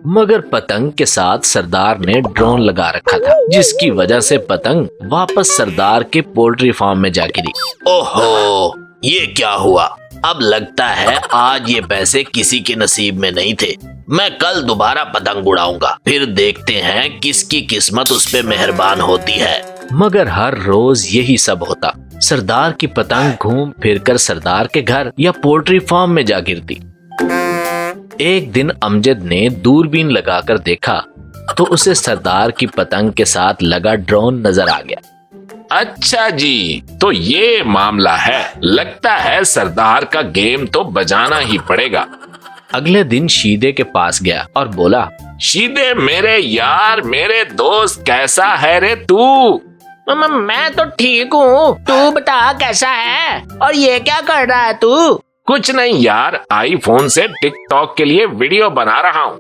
मगर पतंग के साथ सरदार ने ड्रोन लगा रखा था, जिसकी वजह से पतंग वापस सरदार के पोल्ट्री फार्म में जा गिरी। ओहो, ये क्या हुआ? अब लगता है आज ये पैसे किसी के नसीब में नहीं थे। मैं कल दोबारा पतंग उड़ाऊंगा, फिर देखते हैं किसकी किस्मत उस पे मेहरबान होती है। मगर हर रोज यही सब होता। सरदार की पतंग घूम फिरकर सरदार के घर या पोल्ट्री फार्म में जा गिरती। एक दिन अमजद ने दूरबीन लगाकर देखा तो उसे सरदार की पतंग के साथ लगा ड्रोन नजर आ गया। अच्छा जी, तो ये मामला है। लगता है सरदार का गेम तो बजाना ही पड़ेगा। अगले दिन शीदे के पास गया और बोला, शीदे मेरे यार, मेरे दोस्त, कैसा है रे तू? मैं तो ठीक हूँ, तू बता कैसा है और ये क्या कर रहा है तू? कुछ नहीं यार, आईफोन से टिकटॉक के लिए वीडियो बना रहा हूँ।